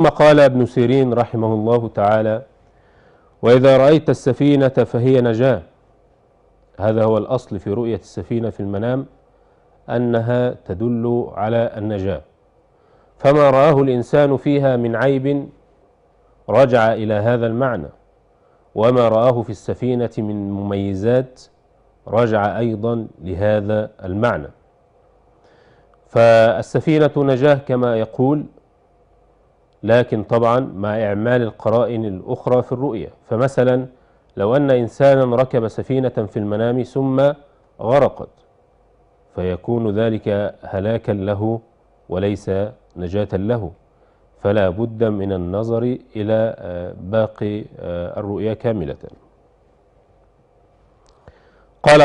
ثم قال ابن سيرين رحمه الله تعالى: وإذا رأيت السفينة فهي نجاة. هذا هو الأصل في رؤية السفينة في المنام، أنها تدل على النجاة. فما رآه الإنسان فيها من عيب رجع إلى هذا المعنى، وما رآه في السفينة من مميزات رجع أيضا لهذا المعنى. فالسفينة نجاة كما يقول، لكن طبعا مع إعمال القرائن الأخرى في الرؤية. فمثلا لو أن إنسانا ركب سفينة في المنام ثم غرقت، فيكون ذلك هلاكا له وليس نجاة له، فلا بد من النظر إلى باقي الرؤيا كاملة.